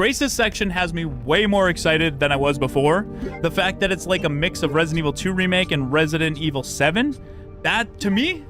Grace's section has me way more excited than I was before. The fact that it's like a mix of Resident Evil 2 Remake and Resident Evil 7, that, to me,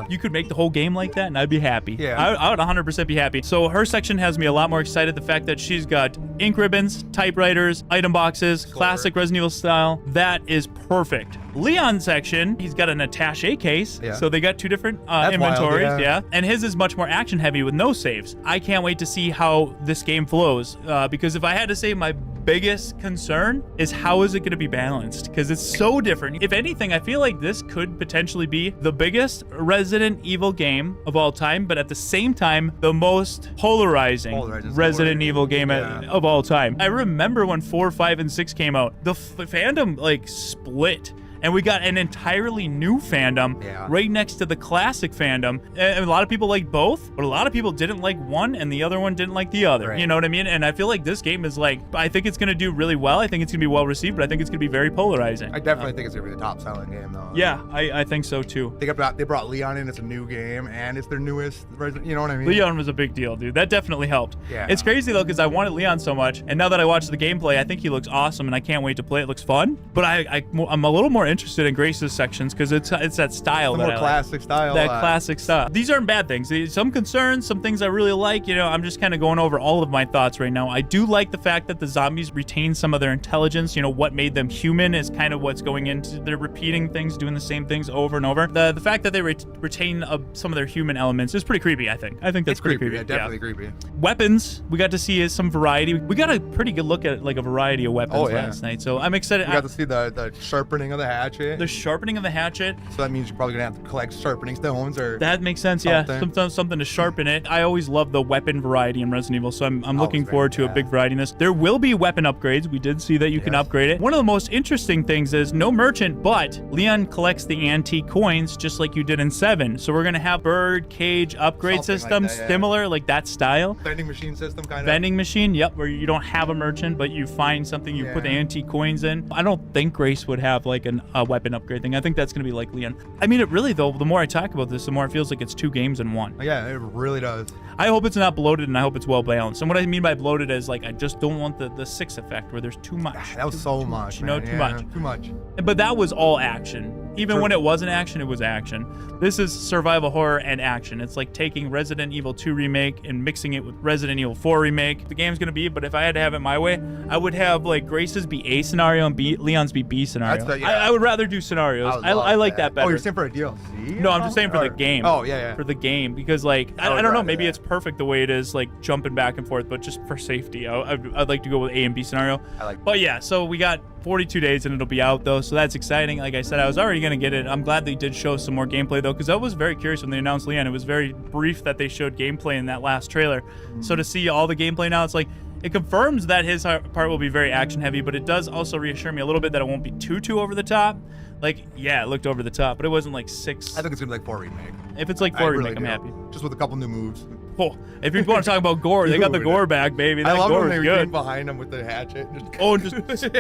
you could make the whole game like that, and I'd be happy. Yeah. I would 100% be happy. So her section has me a lot more excited. The fact that she's got ink ribbons, typewriters, item boxes, classic Resident Evil style, that is perfect. Leon's section, he's got an attaché case, so they got two different inventories, and his is much more action heavy with no saves. I can't wait to see how this game flows, because if I had to say my biggest concern is how is it going to be balanced, because it's so different. If anything, I feel like this could potentially be the biggest Resident Evil game of all time, but at the same time, the most polarizing Resident Evil game of all time. I remember when 4, 5, and 6 came out, the fandom like split. And we got an entirely new fandom right next to the classic fandom. And a lot of people liked both, but a lot of people didn't like one and the other one didn't like the other. Right. You know what I mean? And I feel like this game is like, I think it's going to do really well. I think it's going to be well received, but I think it's going to be very polarizing. I definitely think it's going to be the top selling game, though. Yeah, I think so, too. They brought Leon in. It's a new game, and it's their newest, you know what I mean? Leon was a big deal, dude. That definitely helped. Yeah. It's crazy, though, because I wanted Leon so much, and now that I watched the gameplay, I think he looks awesome, and I can't wait to play it. It looks fun, but I'm a little more interested in Grace's sections because it's that style. The more classic style. That classic style. These aren't bad things. Some concerns, some things I really like. You know, I'm just kind of going over all of my thoughts right now. I do like the fact that the zombies retain some of their intelligence. You know, what made them human is kind of what's going into. They're repeating things, doing the same things over and over. The fact that they retain some of their human elements is pretty creepy, I think. I think that's pretty creepy. Yeah, definitely creepy. Weapons, we got to see some variety. We got a pretty good look at like a variety of weapons last night. So I'm excited. We got to see the sharpening of the hatchet. The sharpening of the hatchet. So that means you're probably gonna have to collect sharpening stones or. That makes sense. Something. Yeah, something to sharpen it. I always love the weapon variety in Resident Evil, so I'm looking forward to a big variety in this. There will be weapon upgrades. We did see that you can upgrade it. One of the most interesting things is no merchant, but Leon collects the antique coins just like you did in 7. So we're gonna have bird cage upgrade systems similar, like that style. Vending machine system kind of. Vending machine, yep, where you don't have a merchant, but you find something, you put the antique coins in. I don't think Grace would have like a weapon upgrade thing. I think that's gonna be like Leon. I mean, it really, though, the more I talk about this, the more it feels like it's 2 games in 1. Yeah, it really does. I hope it's not bloated, and I hope it's well balanced. And what I mean by bloated is, like, I just don't want the 6 effect where there's too much. That was so much, you know, too much. Too much. But that was all action. Even when it wasn't action, it was action. This is survival horror and action. It's like taking Resident Evil 2 Remake and mixing it with Resident Evil 4 Remake. The game's gonna be, but if I had to have it my way, I would have like Grace's be A scenario and Leon's be B scenario. I would rather do scenarios. I like that better. Oh, you're saying for a DLC? No, I'm just saying for the game. Oh, yeah. For the game, because like I don't know, maybe it's perfect the way it is, like jumping back and forth, but just for safety, I'd like to go with A and B scenario. But yeah, so we got 42 days and it'll be out though, so that's exciting. Like I said, I was already gonna get it. I'm glad they did show some more gameplay though, because I was very curious when they announced Leon. It was very brief that they showed gameplay in that last trailer. So to see all the gameplay now, it's like it confirms that his part will be very action heavy, but it does also reassure me a little bit that it won't be too over the top. Like, yeah, it looked over the top, but it wasn't like 6. I think it's gonna be like 4 Remake. If it's like 4 Remake, I'm happy. Just with a couple new moves. Oh, if you want to talk about gore, they got the gore back, baby. That I love gore when they good. came behind him with the hatchet.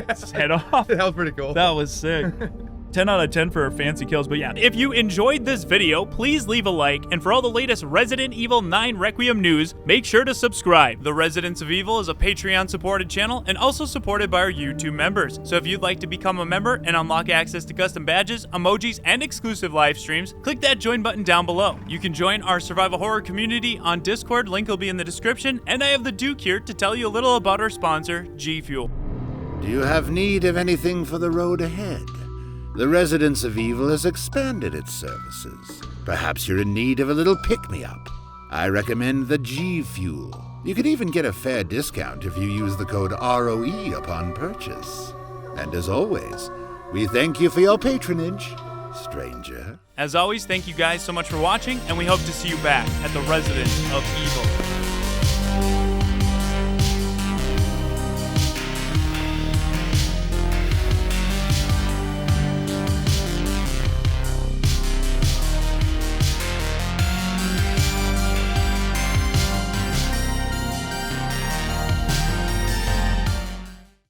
Just head off. That was pretty cool. That was sick. 10 out of 10 for fancy kills, but yeah. If you enjoyed this video, please leave a like, and for all the latest Resident Evil 9 Requiem news, make sure to subscribe. The Residents of Evil is a Patreon-supported channel and also supported by our YouTube members. So if you'd like to become a member and unlock access to custom badges, emojis, and exclusive live streams, click that join button down below. You can join our survival horror community on Discord, link will be in the description, and I have the Duke here to tell you a little about our sponsor, G Fuel. Do you have need of anything for the road ahead? The Residents of Evil has expanded its services. Perhaps you're in need of a little pick-me-up. I recommend the G Fuel. You can even get a fair discount if you use the code ROE upon purchase. And as always, we thank you for your patronage, stranger. As always, thank you guys so much for watching, and we hope to see you back at the Residents of Evil.